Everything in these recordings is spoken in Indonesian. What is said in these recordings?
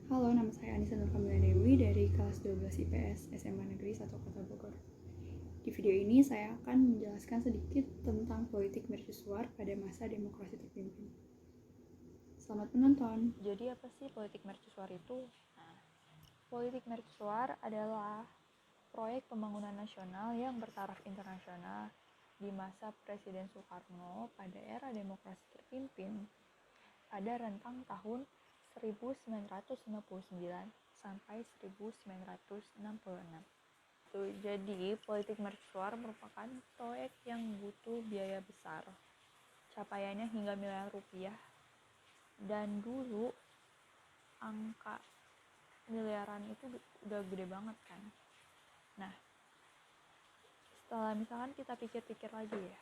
Halo, nama saya Anissa Nur Kamila Dewi dari kelas 12 IPS SMA Negeri 1 Kota Bogor. Di video ini saya akan menjelaskan sedikit tentang politik mercusuar pada masa demokrasi terpimpin. Selamat menonton. Jadi apa sih politik mercusuar itu? Politik mercusuar adalah proyek pembangunan nasional yang bertaraf internasional di masa Presiden Soekarno pada era demokrasi terpimpin pada rentang tahun 1959 sampai 1966. Jadi politik mercusuar merupakan proyek yang butuh biaya besar, capaiannya hingga miliar rupiah, dan dulu angka miliaran itu udah gede banget kan. Nah, setelah misalkan kita pikir-pikir lagi ya,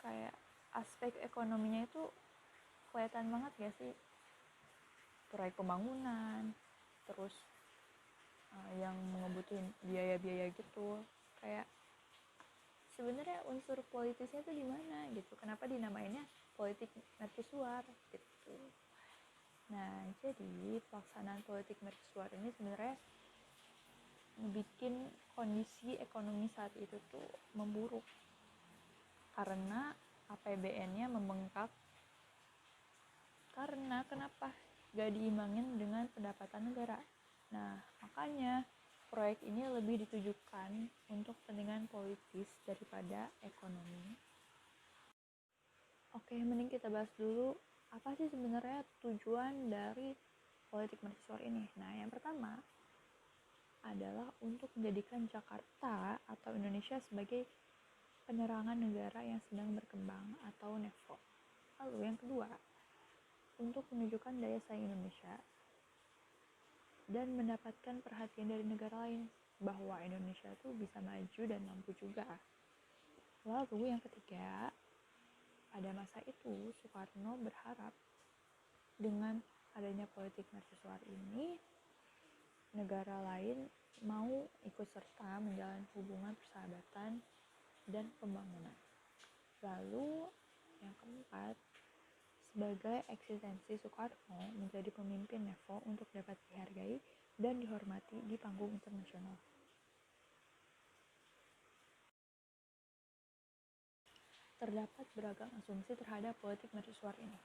kayak aspek ekonominya itu kelihatan banget gak sih? Proyek pembangunan, terus yang ngebutuhin biaya-biaya gitu. Kayak sebenarnya unsur politisnya itu di mana gitu? Kenapa dinamainnya politik mercusuar gitu? Nah, jadi pelaksanaan politik mercusuar ini sebenarnya bikin kondisi ekonomi saat itu tuh memburuk karena APBN-nya membengkak. Karena kenapa? Gak diimbangin dengan pendapatan negara. Nah, makanya proyek ini lebih ditujukan untuk kepentingan politis daripada ekonomi. Oke, mending kita bahas dulu apa sih sebenarnya tujuan dari politik mercusuar ini. Nah, yang pertama adalah untuk menjadikan Jakarta atau Indonesia sebagai penerangan negara yang sedang berkembang atau NEVO. Lalu yang kedua, untuk menunjukkan daya saing Indonesia dan mendapatkan perhatian dari negara lain bahwa Indonesia tuh bisa maju dan mampu juga. Lalu yang ketiga, pada masa itu Soekarno berharap dengan adanya politik mercusuar ini negara lain mau ikut serta menjalin hubungan persahabatan dan pembangunan. Lalu yang keempat, sebagai eksistensi Soekarno menjadi pemimpin NEVO untuk dapat dihargai dan dihormati di panggung internasional. Terdapat beragam asumsi terhadap politik mercusuar ini.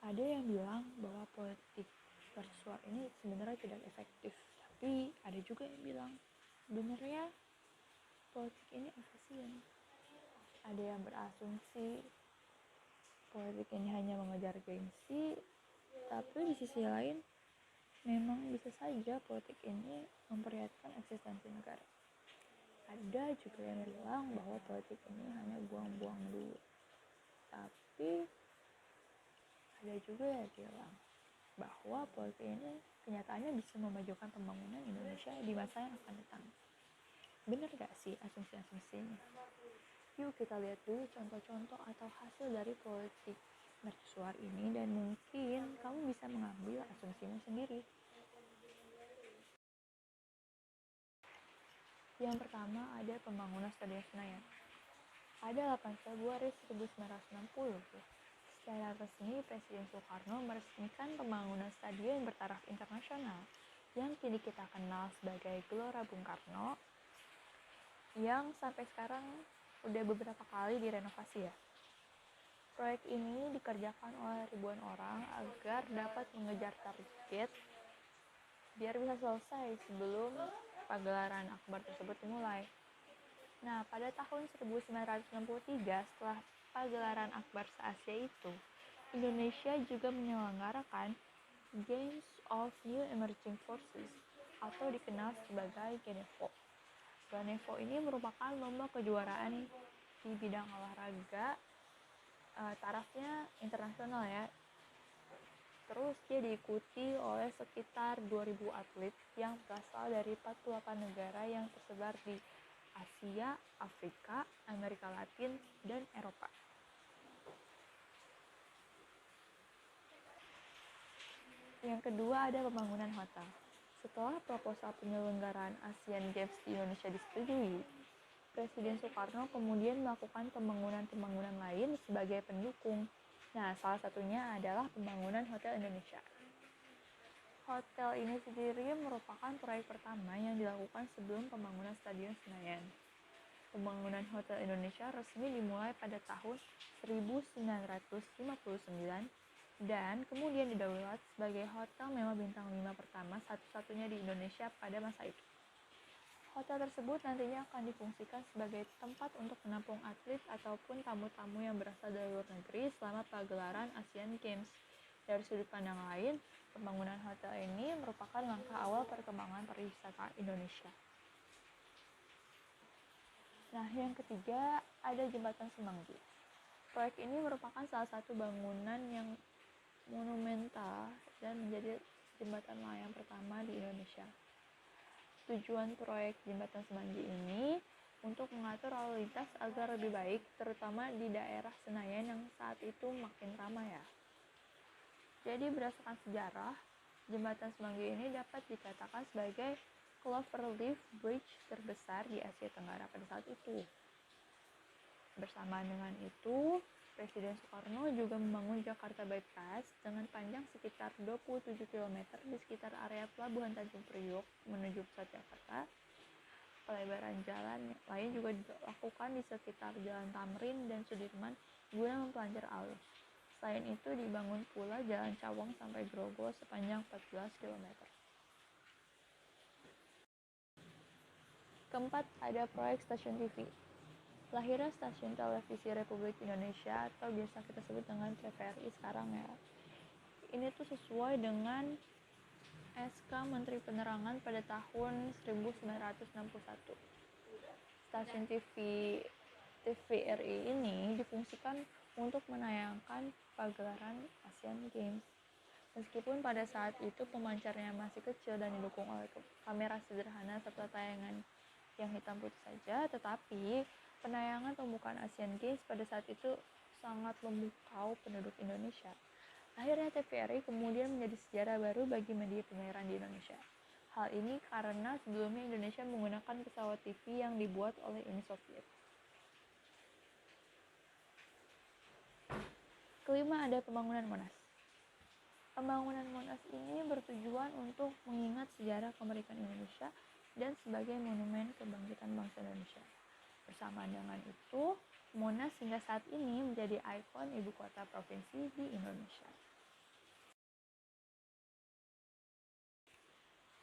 Ada yang bilang bahwa politik mercusuar ini sebenarnya tidak efektif, tapi ada juga yang bilang sebenarnya politik ini efisien. Ada yang berasumsi politik ini hanya mengejar gengsi, tapi di sisi lain memang bisa saja politik ini memperlihatkan eksistensi negara. Ada juga yang bilang bahwa politik ini hanya buang-buang duit, tapi ada juga yang bilang bahwa politik ini kenyataannya bisa memajukan pembangunan Indonesia di masa yang akan datang. Benar gak sih asumsi-asumsinya? Yuk kita lihat dulu contoh-contoh atau hasil dari politik mercusuar ini dan mungkin kamu bisa mengambil asumsimu sendiri. Yang pertama ada pembangunan Stadion Senayan. Pada 8 Februari 1960, secara resmi Presiden Soekarno meresmikan pembangunan stadion bertaraf internasional yang kini kita kenal sebagai Gelora Bung Karno, yang sampai sekarang udah beberapa kali direnovasi ya. Proyek ini dikerjakan oleh ribuan orang agar dapat mengejar target biar bisa selesai sebelum pagelaran akbar tersebut dimulai. Nah, pada tahun 1963 setelah pagelaran akbar se-Asia itu, Indonesia juga menyelenggarakan Games of New Emerging Forces atau dikenal sebagai GANEVO. GANEVO ini merupakan lomba kejuaraan di bidang olahraga, tarafnya internasional ya. Terus dia diikuti oleh sekitar 2.000 atlet yang berasal dari 48 negara yang tersebar di Asia, Afrika, Amerika Latin, dan Eropa. Yang kedua ada pembangunan hotel. Setelah proposal penyelenggaraan Asian Games di Indonesia disetujui, Presiden Soekarno kemudian melakukan pembangunan lain sebagai pendukung. Nah, salah satunya adalah pembangunan Hotel Indonesia. Hotel ini sendiri merupakan proyek pertama yang dilakukan sebelum pembangunan Stadion Senayan. Pembangunan Hotel Indonesia resmi dimulai pada tahun 1959 dan kemudian didaulat sebagai hotel mewah bintang 5 pertama satu-satunya di Indonesia pada masa itu. Hotel tersebut nantinya akan difungsikan sebagai tempat untuk menampung atlet ataupun tamu-tamu yang berasal dari luar negeri selama pagelaran Asian Games. Dari sudut pandang lain, pembangunan hotel ini merupakan langkah awal perkembangan pariwisata Indonesia. Nah, yang ketiga ada Jembatan Semanggi. Proyek ini merupakan salah satu bangunan yang monumental dan menjadi jembatan layang pertama di Indonesia. Tujuan proyek Jembatan Semanggi ini untuk mengatur lalu lintas agar lebih baik, terutama di daerah Senayan yang saat itu makin ramai ya. Jadi berdasarkan sejarah, Jembatan Semanggi ini dapat dikatakan sebagai Cloverleaf Bridge terbesar di Asia Tenggara pada saat itu. Bersamaan dengan itu, Presiden Soekarno juga membangun Jakarta Bypass dengan panjang sekitar 27 km di sekitar area Pelabuhan Tanjung Priok menuju pusat Jakarta. Pelebaran jalan lain juga dilakukan di sekitar Jalan Tamrin dan Sudirman guna memperlancar alur. Selain itu dibangun pula Jalan Cawang sampai Grogol sepanjang 14 km. Keempat, ada proyek stasiun TV. Lahirnya Stasiun Televisi Republik Indonesia atau biasa kita sebut dengan TVRI sekarang ya. Ini tuh sesuai dengan SK Menteri Penerangan pada tahun 1961. Stasiun TVRI ini difungsikan untuk menayangkan pagelaran Asian Games. Meskipun pada saat itu pemancarnya masih kecil dan didukung oleh kamera sederhana serta tayangan yang hitam putih saja, tetapi penayangan pembukaan Asian Games pada saat itu sangat memukau penduduk Indonesia. Akhirnya TVRI kemudian menjadi sejarah baru bagi media penyiaran di Indonesia. Hal ini karena sebelumnya Indonesia menggunakan pesawat TV yang dibuat oleh Uni Soviet. Kelima, ada pembangunan Monas. Pembangunan Monas ini bertujuan untuk mengingat sejarah kemerdekaan Indonesia dan sebagai monumen kebangkitan bangsa Indonesia. Bersamaan dengan itu, Monas hingga saat ini menjadi ikon ibu kota provinsi di Indonesia.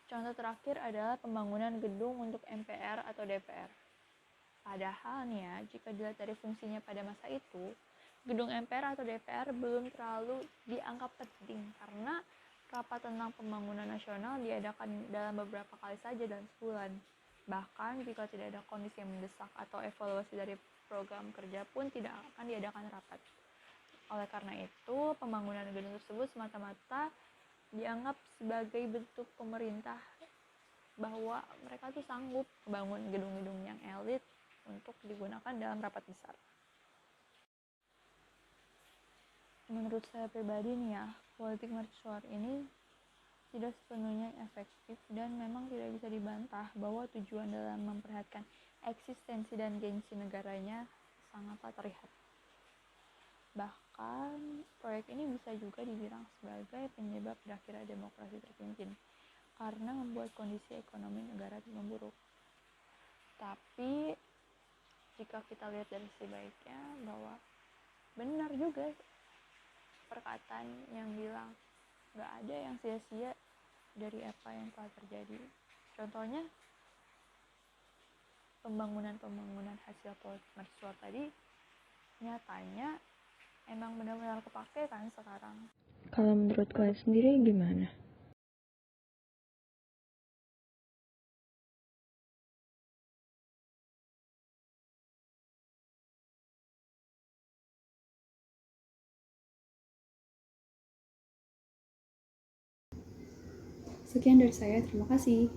Contoh terakhir adalah pembangunan gedung untuk MPR atau DPR. Padahal nih ya, jika dilihat dari fungsinya pada masa itu, gedung MPR atau DPR belum terlalu dianggap penting karena rapat tentang pembangunan nasional diadakan dalam beberapa kali saja dalam sebulan. Bahkan jika tidak ada kondisi yang mendesak atau evaluasi dari program kerja pun tidak akan diadakan rapat. Oleh karena itu, pembangunan gedung tersebut semata-mata dianggap sebagai bentuk pemerintah bahwa mereka tuh sanggup membangun gedung-gedung yang elit untuk digunakan dalam rapat besar. Menurut saya pribadi nih ya, politik mercusuar ini tidak sepenuhnya efektif dan memang tidak bisa dibantah bahwa tujuan dalam memperlihatkan eksistensi dan gengsi negaranya sangatlah terlihat. Bahkan, proyek ini bisa juga dibilang sebagai penyebab berakhirnya demokrasi terpimpin karena membuat kondisi ekonomi negara memburuk. Tapi, jika kita lihat dari sisi baiknya bahwa benar juga perkataan yang bilang gak ada yang sia-sia dari apa yang telah terjadi. Contohnya, pembangunan hasil politik mercusuar tadi nyatanya emang benar-benar kepake kan sekarang. Kalau menurut kalian sendiri gimana? Sekian dari saya, terima kasih.